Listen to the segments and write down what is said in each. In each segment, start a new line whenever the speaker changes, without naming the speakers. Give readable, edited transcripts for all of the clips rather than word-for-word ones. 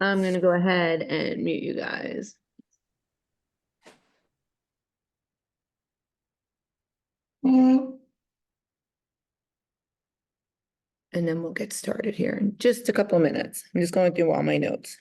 I'm gonna go ahead and mute you guys. And then we'll get started here in just a couple of minutes. I'm just going through all my notes.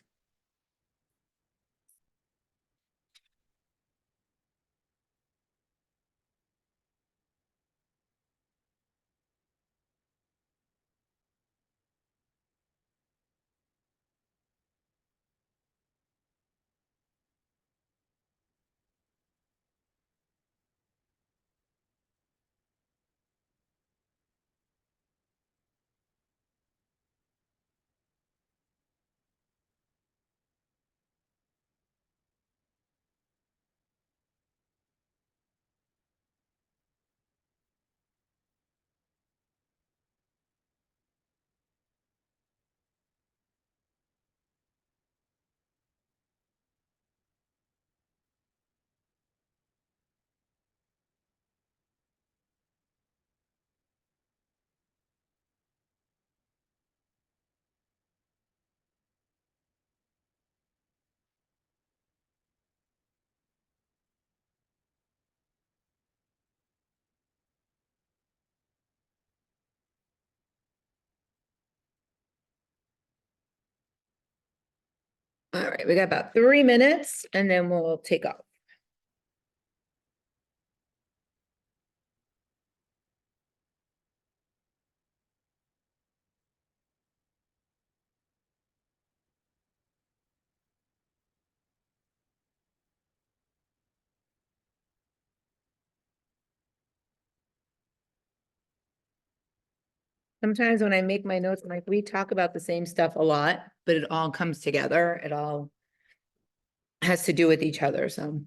All right, we got about 3 minutes and then we'll take off. Sometimes when I make my notes, I'm like, we talk about the same stuff a lot, but it all comes together. It all has to do with each other. So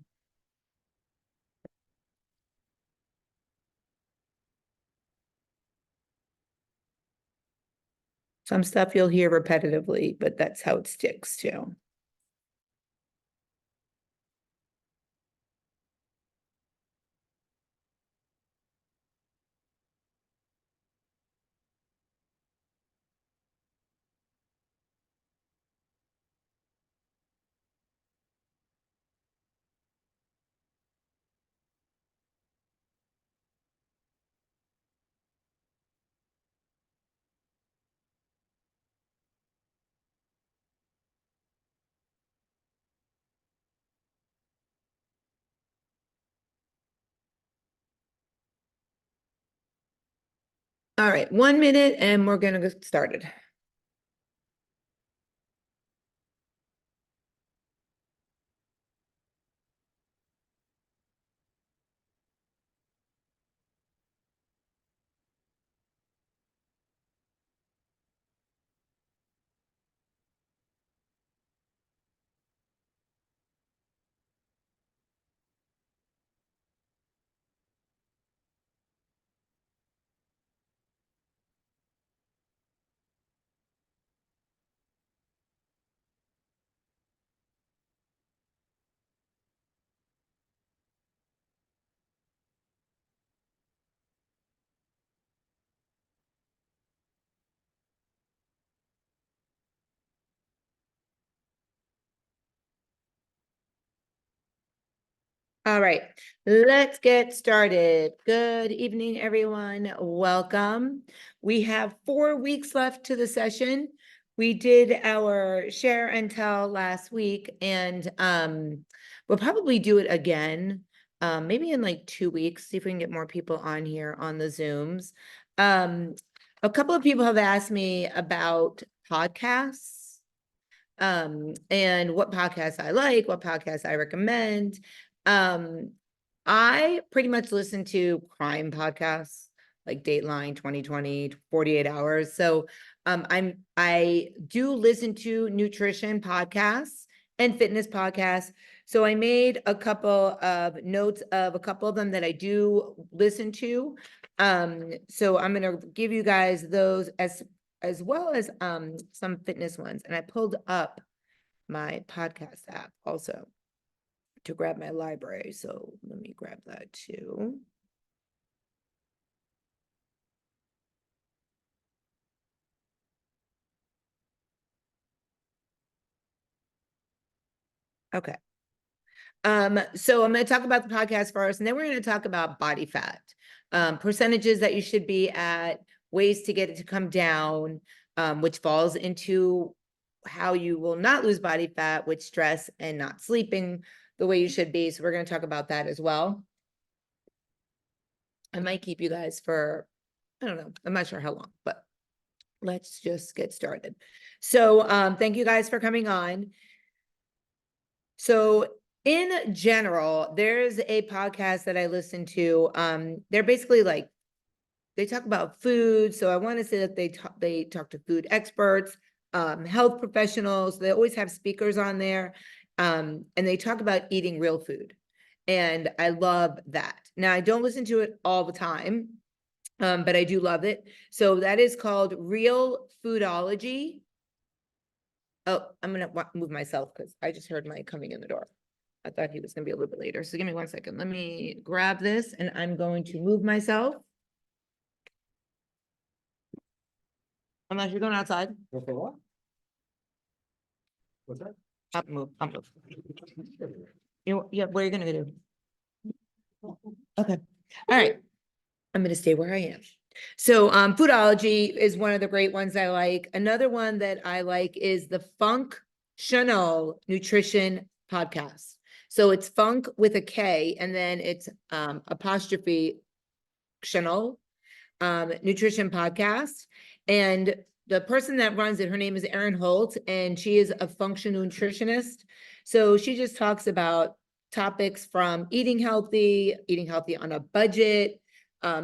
some stuff you'll hear repetitively, but that's how it sticks too. All right, 1 minute and we're gonna get started. All right, let's get started. Good evening, everyone. Welcome. We have 4 weeks left to the session. We did our share and tell last week, and we'll probably do it again, maybe in like 2 weeks, see if we can get more people on here on the Zooms. A couple of people have asked me about podcasts. And what podcasts I like, what podcasts I recommend. I pretty much listen to crime podcasts like Dateline, 2020, 48 Hours. So I do listen to nutrition podcasts and fitness podcasts. So I made a couple of notes of a couple of them that I do listen to. So I'm gonna give you guys those as well as some fitness ones. And I pulled up my podcast app also to grab my library. So let me grab that too. Okay. So I'm going to talk about the podcast first, and then we're going to talk about body fat, percentages that you should be at, ways to get it to come down, which falls into how you will not lose body fat with stress and not sleeping the way you should be. So we're going to talk about that as well. I might keep you guys for, I don't know, I'm not sure how long, but let's just get started. So thank you guys for coming on. So in general, there's a podcast that I listen to. They're basically like, they talk about food. So I want to say that they talk to food experts, health professionals. They always have speakers on there. And they talk about eating real food. And I love that. Now, I don't listen to it all the time, but I do love it. So that is called Real Foodology. Oh, I'm going to move myself because I just heard Mike coming in the door. I thought he was going to be a little bit later. So give me 1 second. Let me grab this and I'm going to move myself. Unless you're going outside.
Okay, what? What's that?
I'll move. Yeah, what are you going to do? Okay. All right. I'm going to stay where I am. So Foodology is one of the great ones I like. Another one that I like is the Functional Nutrition Podcast. So it's Funk with a K, and then it's apostrophe Chanel Nutrition Podcast. And the person that runs it, her name is Erin Holt, and she is a functional nutritionist. So she just talks about topics from eating healthy on a budget,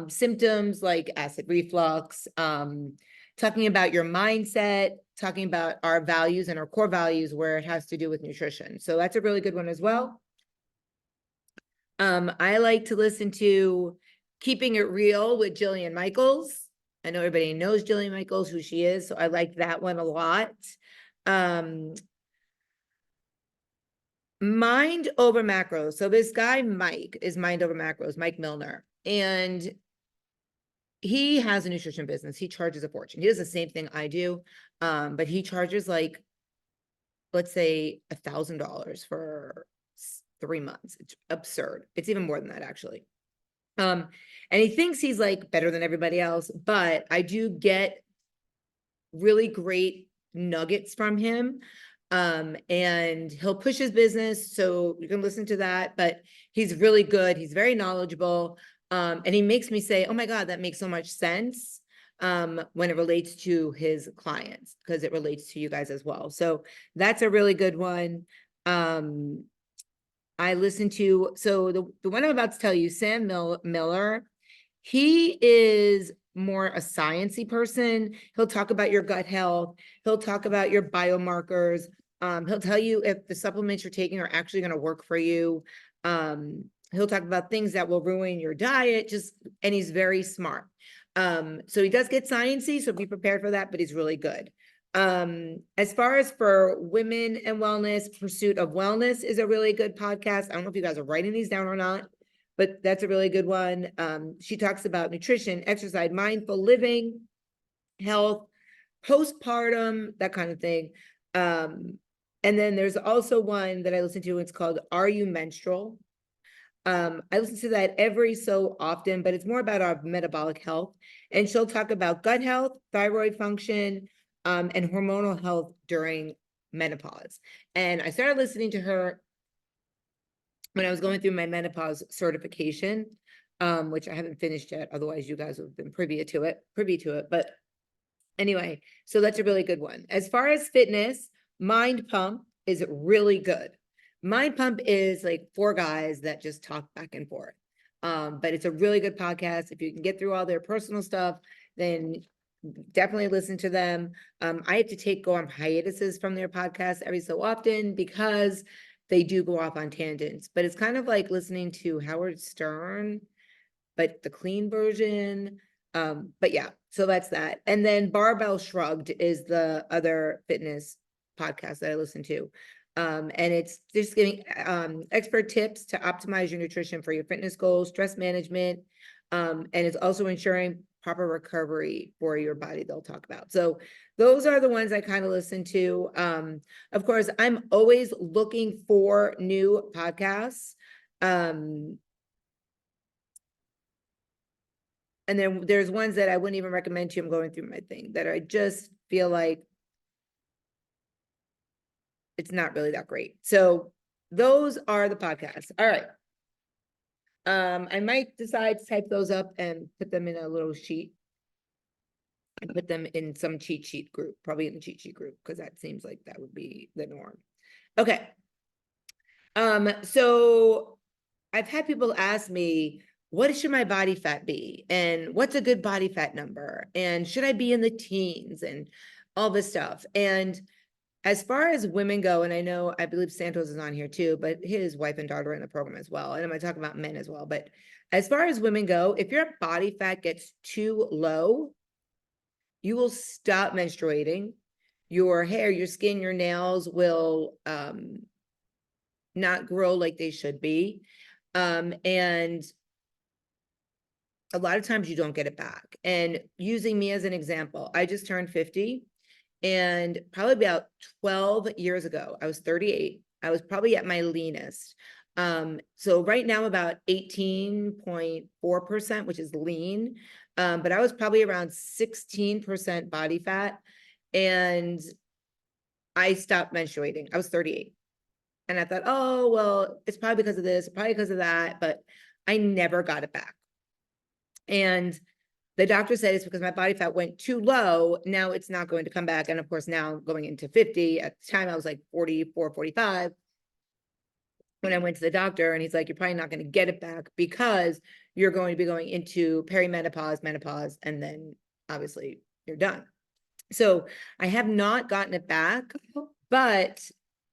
symptoms like acid reflux, talking about your mindset, talking about our values and our core values where it has to do with nutrition. So that's a really good one as well. I like to listen to Keeping It Real with Jillian Michaels. I know everybody knows Jillian Michaels, who she is, so I like that one a lot. Mind Over Macros. So this guy, Mike, is Mind Over Macros, Mike Milner. And he has a nutrition business. He charges a fortune. He does the same thing I do, but he charges like, let's say $1,000 for 3 months. It's absurd. It's even more than that, actually. And he thinks he's like better than everybody else, but I do get really great nuggets from him. And he'll push his business, so you can listen to that, but he's really good. He's very knowledgeable. And he makes me say, oh my God, that makes so much sense when it relates to his clients, because it relates to you guys as well. So that's a really good one. I listen to, so the one I'm about to tell you, Sam Miller, he is more a sciencey person. He'll talk about your gut health. He'll talk about your biomarkers. He'll tell you if the supplements you're taking are actually going to work for you. He'll talk about things that will ruin your diet, and he's very smart. So he does get sciencey, so be prepared for that, but he's really good. As far as for women and wellness, Pursuit of Wellness is a really good podcast. I don't know if you guys are writing these down or not, but that's a really good one. She talks about nutrition, exercise, mindful living, health, postpartum, that kind of thing. And then there's also one that I listen to. It's called Are You Menstrual? I listen to that every so often, but it's more about our metabolic health. And she'll talk about gut health, thyroid function, and hormonal health during menopause. And I started listening to her when I was going through my menopause certification, which I haven't finished yet. Otherwise, you guys would have been privy to it. But anyway, so that's a really good one. As far as fitness, Mind Pump is really good. Mind Pump is like 4 guys that just talk back and forth. But it's a really good podcast. If you can get through all their personal stuff, then definitely listen to them. I have to go on hiatuses from their podcast every so often because they do go off on tangents, but it's kind of like listening to Howard Stern, but the clean version. But yeah, so that's that. And then Barbell Shrugged is the other fitness podcast that I listen to. And it's just giving expert tips to optimize your nutrition for your fitness goals, stress management, and it's also ensuring proper recovery for your body they'll talk about. So those are the ones I kind of listen to. Of course, I'm always looking for new podcasts. And then there's ones that I wouldn't even recommend to you. I'm going through my thing that I just feel like it's not really that great. So those are the podcasts. All right. I might decide to type those up and put them in a little sheet. And put them in some cheat sheet group, probably in the cheat sheet group, because that seems like that would be the norm. Okay. So I've had people ask me, what should my body fat be? And what's a good body fat number? And should I be in the teens and all this stuff? And as far as women go, and I believe Santos is on here too, but his wife and daughter are in the program as well. And I'm going to talk about men as well. But as far as women go, if your body fat gets too low, you will stop menstruating. Your hair, your skin, your nails will not grow like they should be. And a lot of times you don't get it back. And using me as an example, I just turned 50. And probably about 12 years ago, I was 38. I was probably at my leanest. So right now about 18.4%, which is lean. But I was probably around 16% body fat. And I stopped menstruating. I was 38. And I thought, oh, well, it's probably because of this, probably because of that. But I never got it back. And the doctor said it's because my body fat went too low. Now it's not going to come back. And of course, now going into 50, at the time I was like 44, 45. When I went to the doctor, and he's like, you're probably not going to get it back because you're going to be going into perimenopause, menopause, and then obviously you're done. So I have not gotten it back, but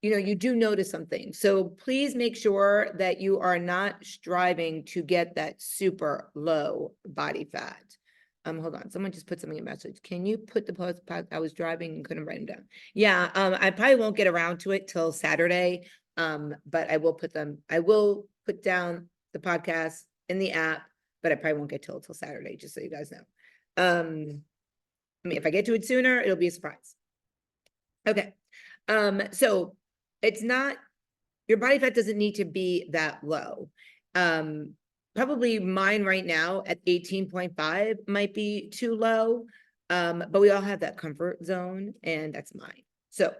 you do notice something. So please make sure that you are not striving to get that super low body fat. Hold on. Someone just put something in a message. Can you put the post? I was driving and couldn't write them down. Yeah. I probably won't get around to it till Saturday. But I will put down the podcast in the app, but I probably won't get till Saturday, just so you guys know. I mean, if I get to it sooner, it'll be a surprise. Okay. So it's not, your body fat doesn't need to be that low. Probably mine right now at 18.5 might be too low. But we all have that comfort zone, and that's mine. So,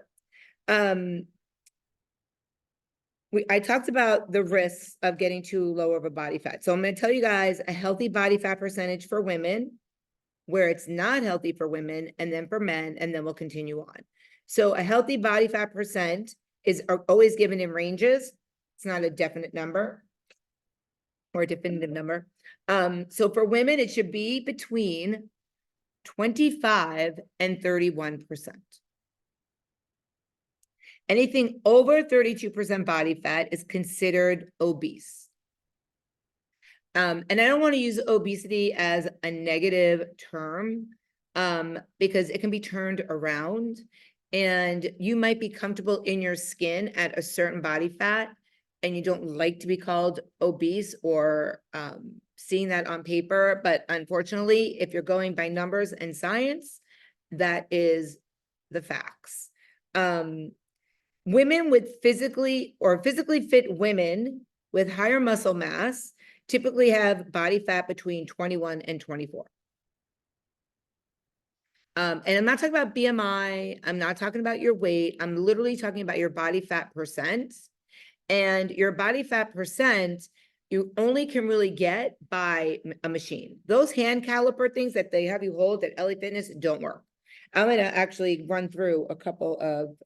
I talked about the risks of getting too low of a body fat. So I'm going to tell you guys a healthy body fat percentage for women, where it's not healthy for women, and then for men, and then we'll continue on. So a healthy body fat percent is always given in ranges. It's not a definite number or a definitive number. So for women, it should be between 25 and 31%. Anything over 32% body fat is considered obese. And I don't want to use obesity as a negative term, because it can be turned around, and you might be comfortable in your skin at a certain body fat, and you don't like to be called obese or seeing that on paper. But unfortunately, if you're going by numbers and science, that is the facts. Women with physically fit women with higher muscle mass typically have body fat between 21 and 24. And I'm not talking about BMI. I'm not talking about your weight. I'm literally talking about your body fat percent. And your body fat percent, you only can really get by a machine. Those hand caliper things that they have you hold at LA Fitness don't work. I'm going to actually run through a couple of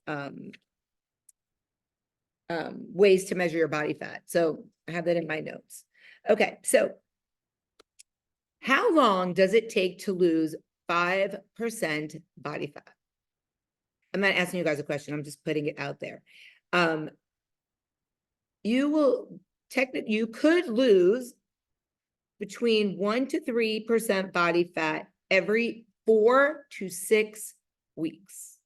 ways to measure your body fat. So I have that in my notes. Okay, so how long does it take to lose 5% body fat? I'm not asking you guys a question. I'm just putting it out there. You could lose between 1 to 3% body fat every 4 to 6 weeks.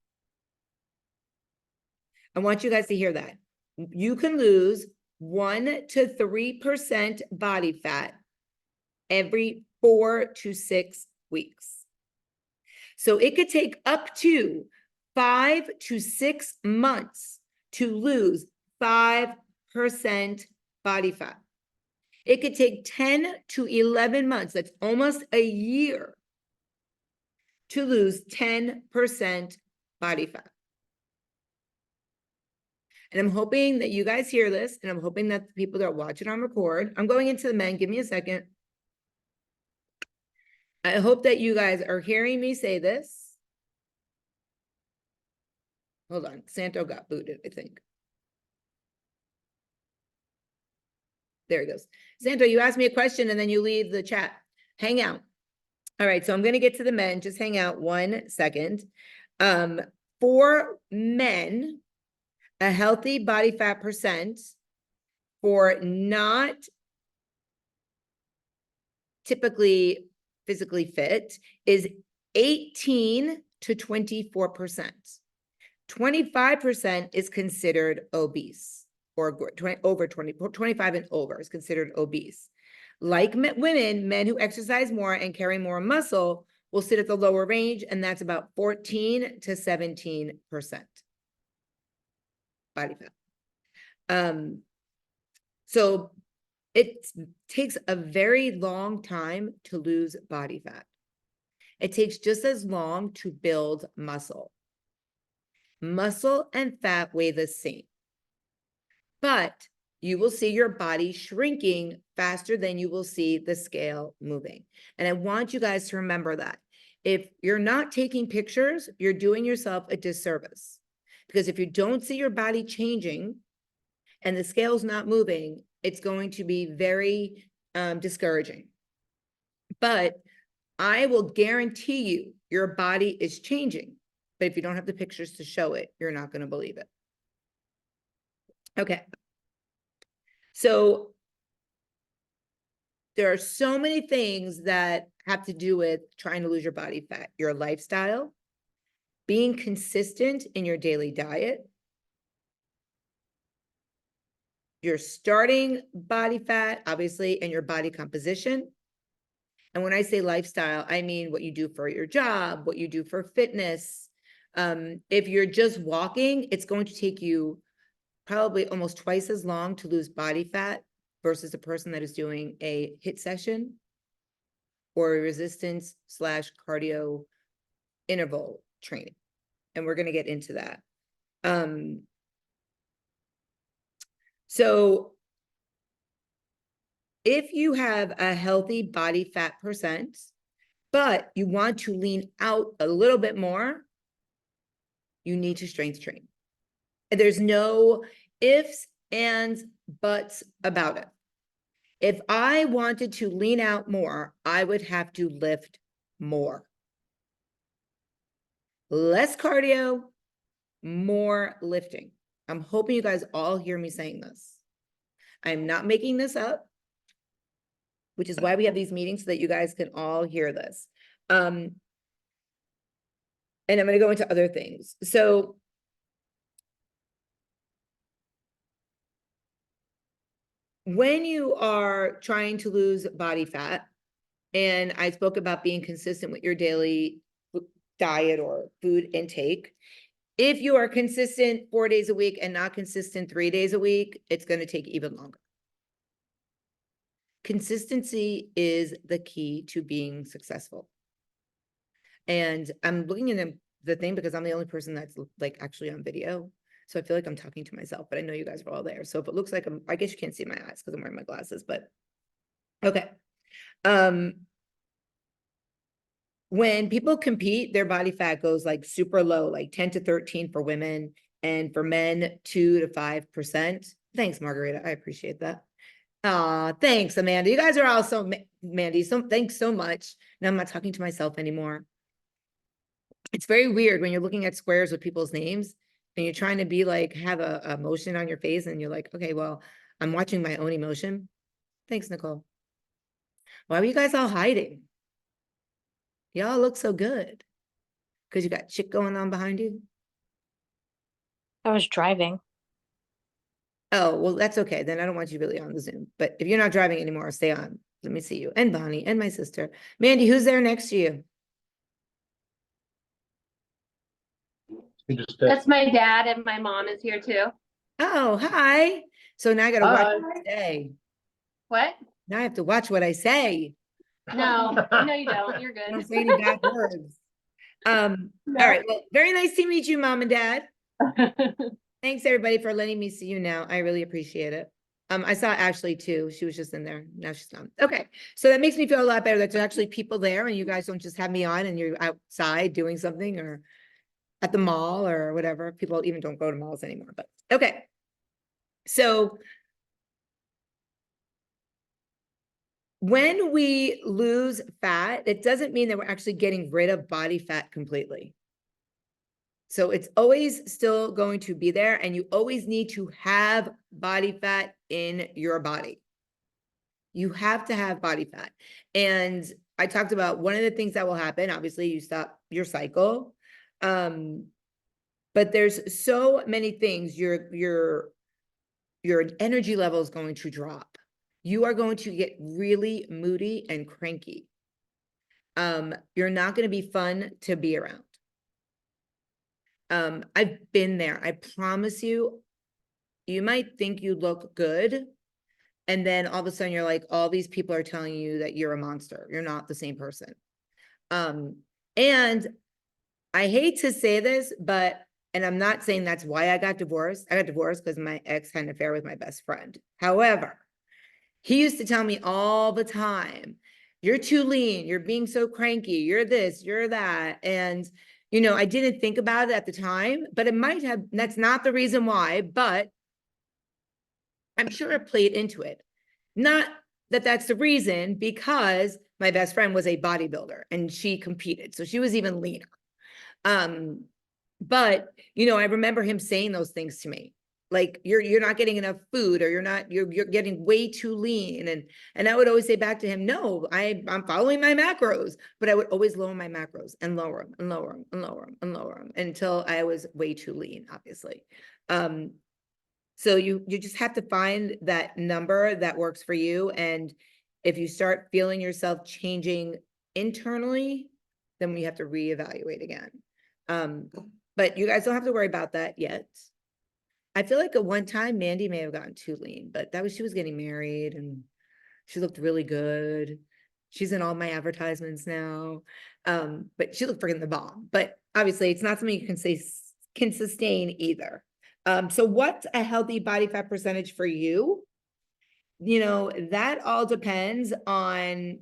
I want you guys to hear that. You can lose 1 to 3% body fat every 4 to 6 weeks. So it could take up to 5 to 6 months to lose 5% body fat. It could take 10 to 11 months, that's almost a year, to lose 10% body fat. And I'm hoping that you guys hear this, and I'm hoping that the people that are watching on record, I'm going into the men, give me a second. I hope that you guys are hearing me say this. Hold on, Santo got booted, I think. There he goes. Santo, you asked me a question and then you leave the chat. Hang out. All right, so I'm going to get to the men. Just hang out 1 second. For men, a healthy body fat percent for not typically physically fit is 18 to 24%. 25% is considered obese, or over 25 and over is considered obese. Like women, men who exercise more and carry more muscle will sit at the lower range, and that's about 14 to 17% body fat. So it takes a very long time to lose body fat. It takes just as long to build muscle. Muscle and fat weigh the same, but you will see your body shrinking faster than you will see the scale moving. And I want you guys to remember that. If you're not taking pictures, you're doing yourself a disservice. Because if you don't see your body changing and the scale's not moving, it's going to be very discouraging. But I will guarantee you your body is changing. But if you don't have the pictures to show it, you're not going to believe it. Okay. So there are so many things that have to do with trying to lose your body fat, your lifestyle, being consistent in your daily diet, your starting body fat, obviously, and your body composition. And when I say lifestyle, I mean what you do for your job, what you do for fitness. If you're just walking, it's going to take you probably almost twice as long to lose body fat versus a person that is doing a HIIT session or a resistance / cardio interval training. And we're going to get into that. So if you have a healthy body fat percent, but you want to lean out a little bit more, you need to strength train. And there's no ifs, ands, buts about it. If I wanted to lean out more, I would have to lift more. Less cardio, more lifting. I'm hoping you guys all hear me saying this. I'm not making this up, which is why we have these meetings so that you guys can all hear this. And I'm going to go into other things. So when you are trying to lose body fat, and I spoke about being consistent with your daily diet or food intake, if you are consistent 4 days a week and not consistent 3 days a week, it's going to take even longer. Consistency is the key to being successful. And I'm looking in the thing because I'm the only person that's like actually on video. So I feel like I'm talking to myself, but I know you guys are all there. So if it looks like I guess you can't see my eyes because I'm wearing my glasses, but okay. When people compete, their body fat goes like super low, like 10 to 13 for women, and for men, 2 to 5%. Thanks, Margarita. I appreciate that. Thanks, Amanda. You guys are all so, Mandy, thanks so much. Now I'm not talking to myself anymore. It's very weird when you're looking at squares with people's names and you're trying to be like, have a emotion on your face and you're like, okay, well, I'm watching my own emotion. Thanks, Nicole. Why were you guys all hiding? Y'all look so good. Because you got shit going on behind you?
I was driving.
Oh, well, that's okay. Then I don't want you really on the Zoom. But if you're not driving anymore, stay on. Let me see you, and Bonnie, and my sister. Mandy, who's there next to you?
That's my dad, and my mom is here too.
Oh, hi. So now I gotta watch
Hi.
what I say.
What?
Now I have to watch what I say.
No, no, you don't. You're
I don't
good.
say any bad words. All right. Well, very nice to meet you, Mom and Dad. Thanks everybody for letting me see you now. I really appreciate it. I saw Ashley too. She was just in there. Now she's not. Okay. So that makes me feel a lot better that there's actually people there and you guys don't just have me on and you're outside doing something or at the mall or whatever. People even don't go to malls anymore, but okay. So when we lose fat, it doesn't mean that we're actually getting rid of body fat completely. So it's always still going to be there, and you always need to have body fat in your body. You have to have body fat. And I talked about one of the things that will happen, obviously you stop your cycle. But there's so many things. Your energy level is going to drop. You are going to get really moody and cranky. You're not going to be fun to be around. I've been there. I promise you, you might think you look good. And then all of a sudden you're like, all these people are telling you that you're a monster. You're not the same person. And I hate to say this, and I'm not saying that's why I got divorced. I got divorced because my ex had an affair with my best friend. However, he used to tell me all the time, you're too lean, you're being so cranky, you're this, you're that. And, I didn't think about it at the time, but it might have, that's not the reason why, but I'm sure it played into it. Not that that's the reason, because my best friend was a bodybuilder and she competed. So she was even leaner. But I remember him saying those things to me. Like you're not getting enough food, or you're getting way too lean. And I would always say back to him, no, I'm following my macros, but I would always lower my macros and lower them and lower them and lower them and lower them until I was way too lean, obviously. So you just have to find that number that works for you. And if you start feeling yourself changing internally, then we have to reevaluate again. But you guys don't have to worry about that yet. I feel like at one time Mandy may have gotten too lean, but she was getting married and she looked really good. She's in all my advertisements now. But she looked freaking the bomb. But obviously it's not something you can sustain either. So what's a healthy body fat percentage for you? That all depends on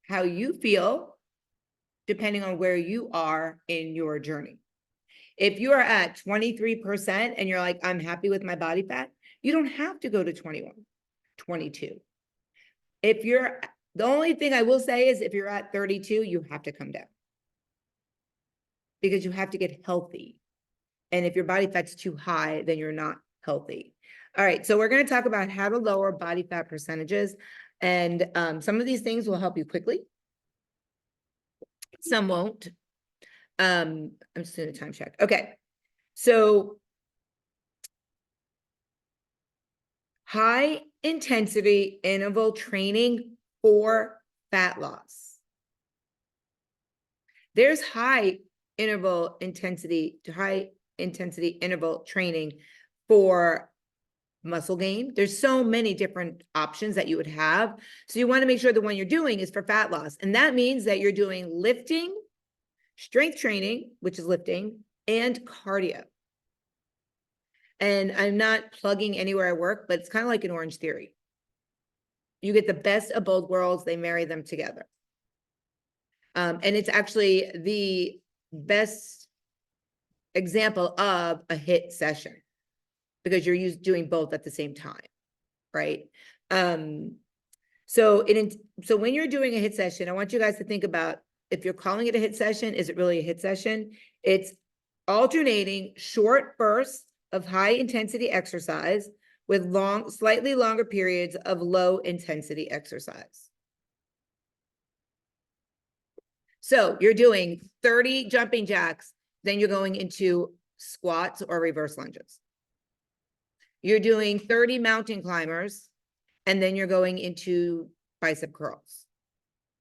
how you feel, depending on where you are in your journey. If you are at 23% and you're like, I'm happy with my body fat, you don't have to go to 21, 22. The only thing I will say is if you're at 32, you have to come down because you have to get healthy. And if your body fat's too high, then you're not healthy. All right, so we're going to talk about how to lower body fat percentages. And some of these things will help you quickly. Some won't. I'm just doing a time check. Okay, so high intensity interval training for fat loss. There's high intensity interval training for muscle gain. There's so many different options that you would have. So you want to make sure the one you're doing is for fat loss. And that means that you're doing lifting, strength training, which is lifting, and cardio. And I'm not plugging anywhere I work, but it's kind of like an Orange Theory. You get the best of both worlds. They marry them together. And it's actually the best example of a HIIT session because you're doing both at the same time, right? So when you're doing a HIIT session, I want you guys to think about, if you're calling it a HIIT session, is it really a HIIT session? It's alternating short bursts of high intensity exercise with slightly longer periods of low intensity exercise. So you're doing 30 jumping jacks, then you're going into squats or reverse lunges. You're doing 30 mountain climbers, and then you're going into bicep curls,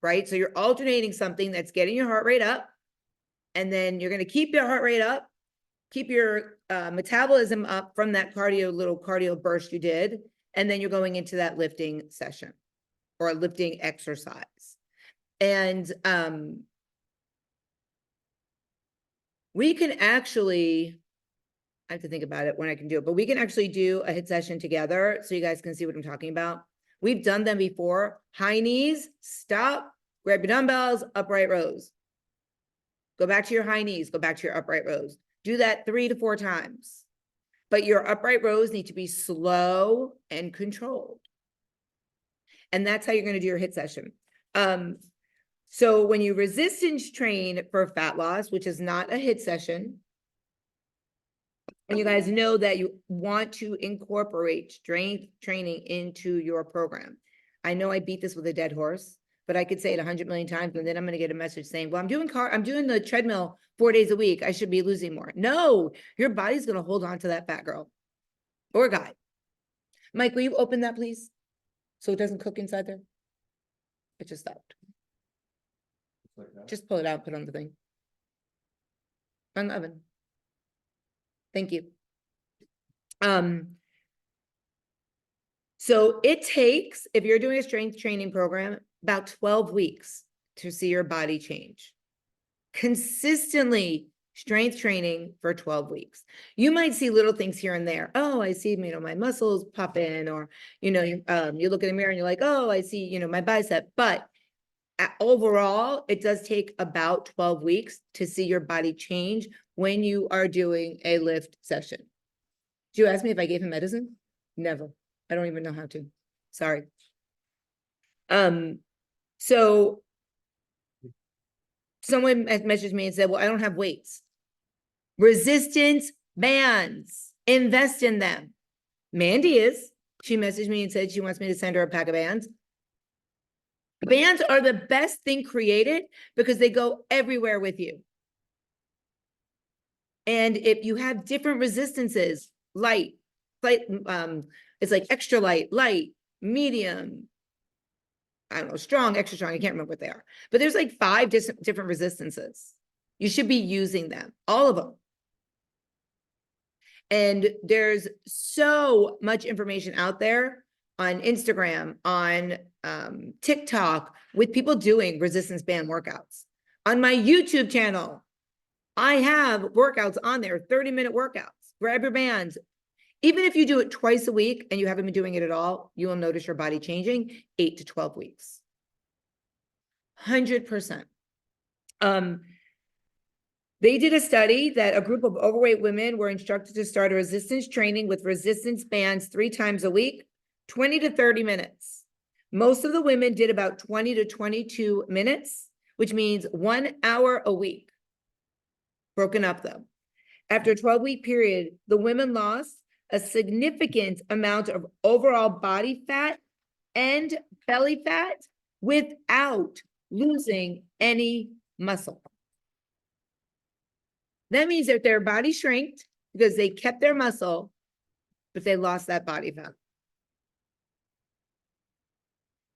right? So you're alternating something that's getting your heart rate up, and then you're going to keep your heart rate up, keep your metabolism up from that little cardio burst you did, and then you're going into that lifting session or a lifting exercise. And we can actually, I have to think about it when I can do it, but we can actually do a HIIT session together so you guys can see what I'm talking about. We've done them before. High knees, stop, grab your dumbbells, upright rows. Go back to your high knees, go back to your upright rows. Do that 3 to 4 times. But your upright rows need to be slow and controlled. And that's how you're going to do your HIIT session. So when you resistance train for fat loss, which is not a HIIT session, and you guys know that you want to incorporate strength training into your program. I know I beat this with a dead horse, but I could say it 100 million times, and then I'm going to get a message saying, well, I'm doing the treadmill 4 days a week. I should be losing more. No, your body's going to hold on to that fat girl or guy. Mike, will you open that, please? So it doesn't cook inside there. It just stopped.
Like that.
Just pull it out, put it on the thing. On the oven. Thank you. So it takes, if you're doing a strength training program, about 12 weeks to see your body change. Consistently strength training for 12 weeks. You might see little things here and there. Oh, I see, my muscles pop in, or, you look in the mirror and you're like, oh, I see, my bicep. But overall, it does take about 12 weeks to see your body change when you are doing a lift session. Did you ask me if I gave him medicine? Never. I don't even know how to. Sorry. So someone messaged me and said, well, I don't have weights. Resistance bands, invest in them. Mandy is. She messaged me and said she wants me to send her a pack of bands. Bands are the best thing created because they go everywhere with you. And if you have different resistances, light, it's like extra light, medium, I don't know, strong, extra strong, I can't remember what they are. But there's like 5 different resistances. You should be using them, all of them. And there's so much information out there on Instagram, on TikTok, with people doing resistance band workouts. On my YouTube channel, I have workouts on there, 30-minute workouts. Grab your bands. Even if you do it twice a week and you haven't been doing it at all, you will notice your body changing 8 to 12 weeks. 100%. They did a study that a group of overweight women were instructed to start a resistance training with resistance bands 3 times a week, 20 to 30 minutes. Most of the women did about 20 to 22 minutes, which means 1 hour a week. Broken up though. After a 12-week period, the women lost a significant amount of overall body fat and belly fat without losing any muscle. That means that their body shrinked because they kept their muscle, but they lost that body fat.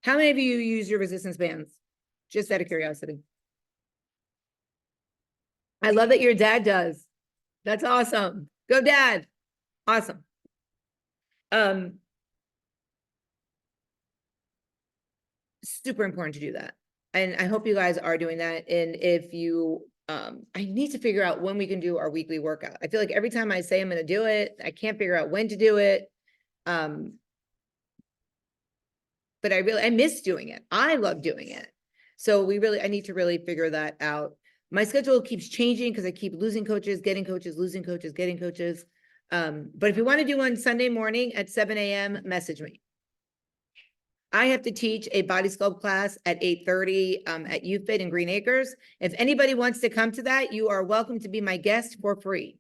How many of you use your resistance bands? Just out of curiosity. I love that your dad does. That's awesome. Go, Dad. Awesome. Super important to do that. And I hope you guys are doing that. And if you, I need to figure out when we can do our weekly workout. I feel like every time I say I'm going to do it, I can't figure out when to do it. But I miss doing it. I love doing it. So I need to really figure that out. My schedule keeps changing because I keep losing coaches, getting coaches, losing coaches, getting coaches. But if you want to do one Sunday morning at 7 a.m., message me. I have to teach a body sculpt class at 8:30 at UFIT in Green Acres. If anybody wants to come to that, you are welcome to be my guest for free.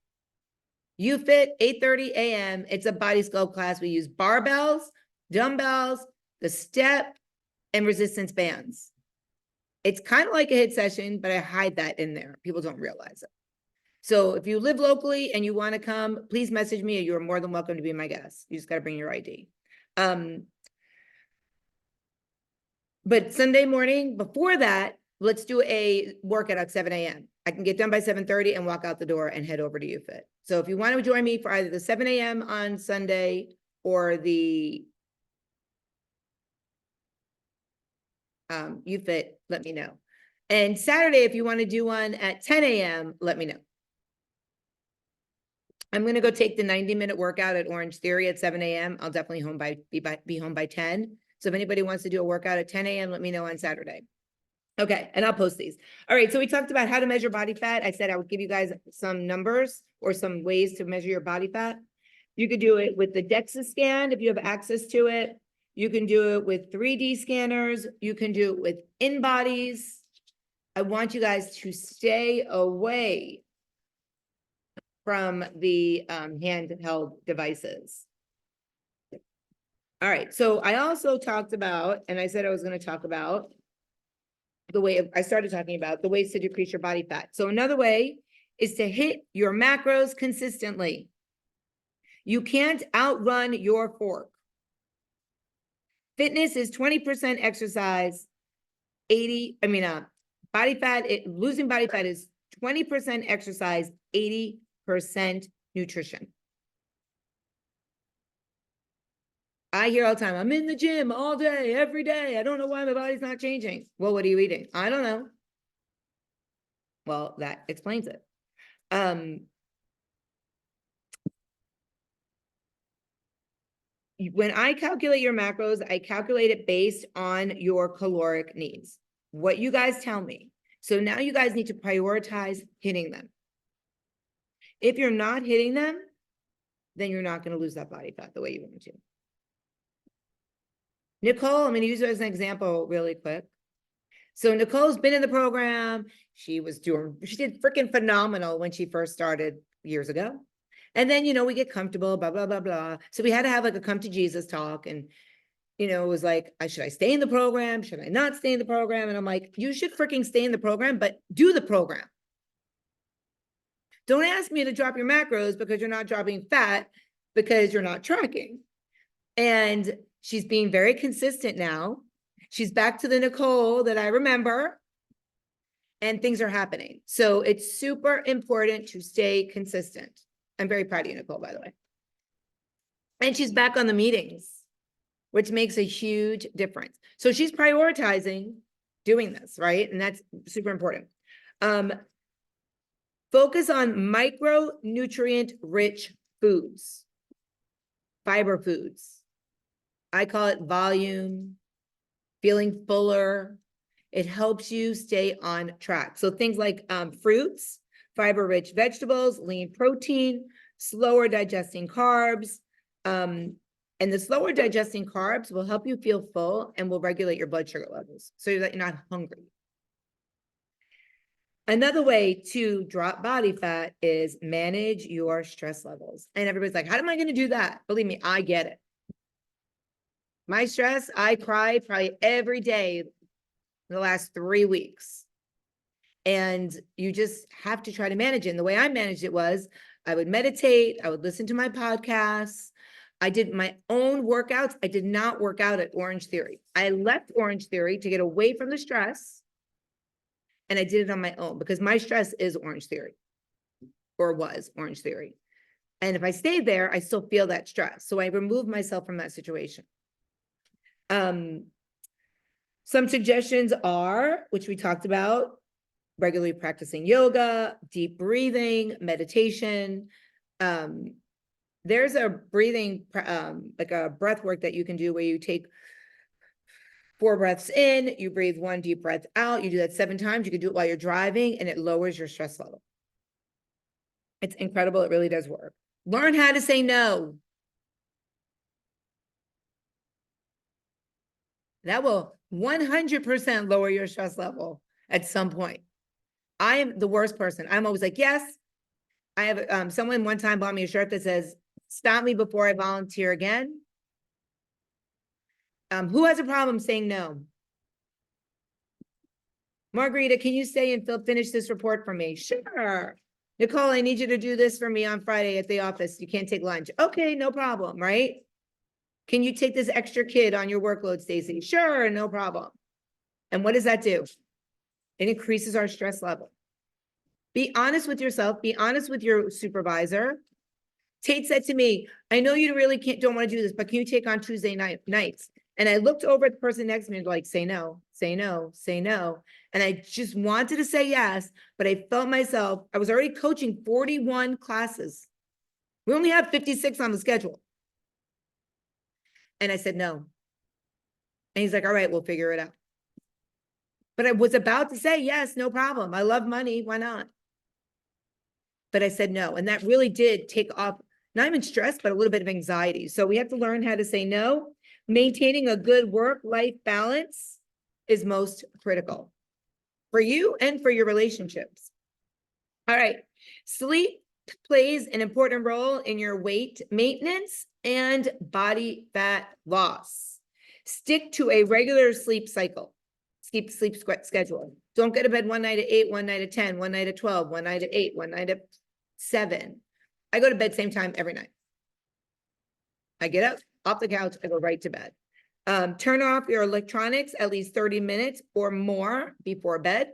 UFIT, 8:30 a.m. It's a body sculpt class. We use barbells, dumbbells, the step, and resistance bands. It's kind of like a HIIT session, but I hide that in there. People don't realize it. So if you live locally and you want to come, please message me. You are more than welcome to be my guest. You just got to bring your ID. But Sunday morning, before that, let's do a workout at 7 a.m. I can get done by 7:30 and walk out the door and head over to UFit. So if you want to join me for either the 7 a.m. on Sunday or the UFit, let me know. And Saturday, if you want to do one at 10 a.m., let me know. I'm going to go take the 90-minute workout at Orange Theory at 7 a.m. I'll definitely be home by 10. So if anybody wants to do a workout at 10 a.m., let me know on Saturday. Okay, and I'll post these. All right, so we talked about how to measure body fat. I said I would give you guys some numbers or some ways to measure your body fat. You could do it with the DEXA scan if you have access to it. You can do it with 3D scanners. You can do it with in-bodies. I want you guys to stay away from the handheld devices. All right, so I also talked about, and I said I was going to talk about I started talking about the ways to decrease your body fat. So another way is to hit your macros consistently. You can't outrun your fork. Fitness is 20% exercise, body fat, losing body fat is 20% exercise, 80% nutrition. I hear all the time, I'm in the gym all day, every day. I don't know why my body's not changing. Well, what are you eating? I don't know. Well, that explains it. When I calculate your macros, I calculate it based on your caloric needs. What you guys tell me. So now you guys need to prioritize hitting them. If you're not hitting them, then you're not going to lose that body fat the way you want to. Nicole, I'm going to use her as an example really quick. So Nicole's been in the program. She did freaking phenomenal when she first started years ago. And then, we get comfortable, blah, blah, blah, blah. So we had to have like a come to Jesus talk. And, it was like, should I stay in the program? Should I not stay in the program? And I'm like, you should freaking stay in the program, but do the program. Don't ask me to drop your macros because you're not dropping fat because you're not tracking. And she's being very consistent now. She's back to the Nicole that I remember, and things are happening. So it's super important to stay consistent. I'm very proud of you, Nicole, by the way. And she's back on the meetings, which makes a huge difference. So she's prioritizing doing this, right? And that's super important. Focus on micronutrient-rich foods, fiber foods. I call it volume, feeling fuller. It helps you stay on track. So things like fruits, fiber-rich vegetables, lean protein, slower digesting carbs. And the slower digesting carbs will help you feel full and will regulate your blood sugar levels so that you're not hungry. Another way to drop body fat is manage your stress levels. And everybody's like, how am I going to do that? Believe me, I get it. My stress, I cried probably every day in the last 3 weeks. And you just have to try to manage it. And the way I managed it was I would meditate. I would listen to my podcasts. I did my own workouts. I did not work out at Orange Theory. I left Orange Theory to get away from the stress. And I did it on my own because my stress is Orange Theory or was Orange Theory. And if I stayed there, I still feel that stress. So I removed myself from that situation. Some suggestions are, which we talked about, regularly practicing yoga, deep breathing, meditation. There's a breathing, like a breath work that you can do where you take 4 breaths in, you breathe 1 deep breath out. You do that 7 times. You can do it while you're driving and it lowers your stress level. It's incredible. It really does work. Learn how to say no. That will 100% lower your stress level at some point. I am the worst person. I'm always like, yes. I have someone one time bought me a shirt that says, stop me before I volunteer again. Who has a problem saying no? Margarita, can you stay and finish this report for me? Sure. Nicole, I need you to do this for me on Friday at the office. You can't take lunch. Okay, no problem, right? Can you take this extra kid on your workload, Stacy? Sure, no problem. And what does that do? It increases our stress level. Be honest with yourself. Be honest with your supervisor. Tate said to me, I know you really don't want to do this, but can you take on Tuesday nights? And I looked over at the person next to me and like, say no, say no, say no. And I just wanted to say yes, but I felt myself, I was already coaching 41 classes. We only have 56 on the schedule. And I said no. And he's like, all right, we'll figure it out. But I was about to say yes, no problem. I love money. Why not? But I said no. And that really did take off, not even stress, but a little bit of anxiety. So we have to learn how to say no. Maintaining a good work-life balance is most critical for you and for your relationships. All right. Sleep plays an important role in your weight maintenance and body fat loss. Stick to a regular sleep cycle. Keep sleep schedule. Don't go to bed one night at 8, one night at 10, one night at 12, one night at 8, one night at 7. I go to bed same time every night. I get up off the couch, I go right to bed. Turn off your electronics at least 30 minutes or more before bed.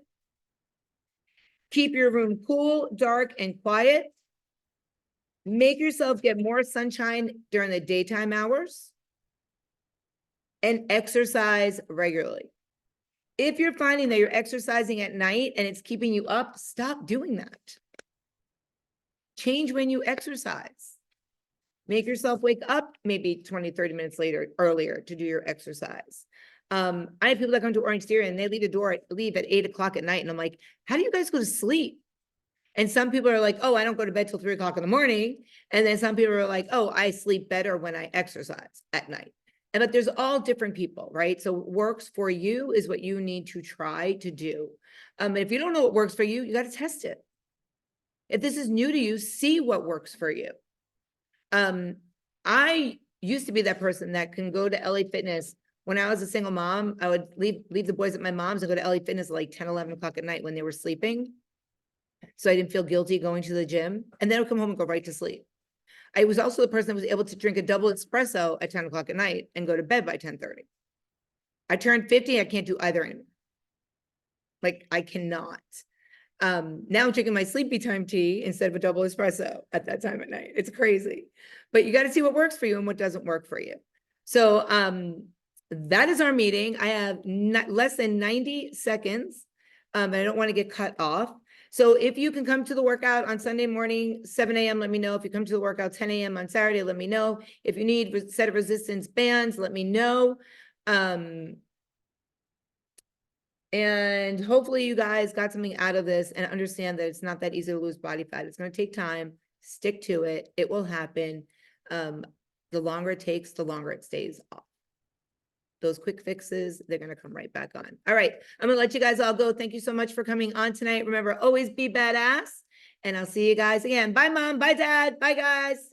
Keep your room cool, dark, and quiet. Make yourself get more sunshine during the daytime hours. And exercise regularly. If you're finding that you're exercising at night and it's keeping you up, stop doing that. Change when you exercise. Make yourself wake up maybe 20, 30 minutes earlier to do your exercise. I have people that come to Orange Theory and they leave at 8 o'clock at night. And I'm like, how do you guys go to sleep? And some people are like, oh, I don't go to bed till 3 o'clock in the morning. And then some people are like, oh, I sleep better when I exercise at night. But there's all different people, right? So what works for you is what you need to try to do. And if you don't know what works for you, you got to test it. If this is new to you, see what works for you. I used to be that person that can go to LA Fitness. When I was a single mom, I would leave the boys at my mom's and go to LA Fitness at like 10, 11 o'clock at night when they were sleeping. So I didn't feel guilty going to the gym. And then I would come home and go right to sleep. I was also the person that was able to drink a double espresso at 10 o'clock at night and go to bed by 10:30. I turned 50, I can't do either anymore. Like I cannot. Now I'm drinking my sleepy time tea instead of a double espresso at that time at night. It's crazy, but you got to see what works for you and what doesn't work for you. So that is our meeting. I have less than 90 seconds. And I don't want to get cut off. So if you can come to the workout on Sunday morning, 7 a.m., let me know. If you come to the workout 10 a.m. on Saturday, let me know. If you need a set of resistance bands, let me know. And hopefully you guys got something out of this and understand that it's not that easy to lose body fat. It's going to take time. Stick to it. It will happen. The longer it takes, the longer it stays off. Those quick fixes, they're going to come right back on. All right. I'm going to let you guys all go. Thank you so much for coming on tonight. Remember, always be badass. And I'll see you guys again. Bye, Mom. Bye, Dad. Bye, guys.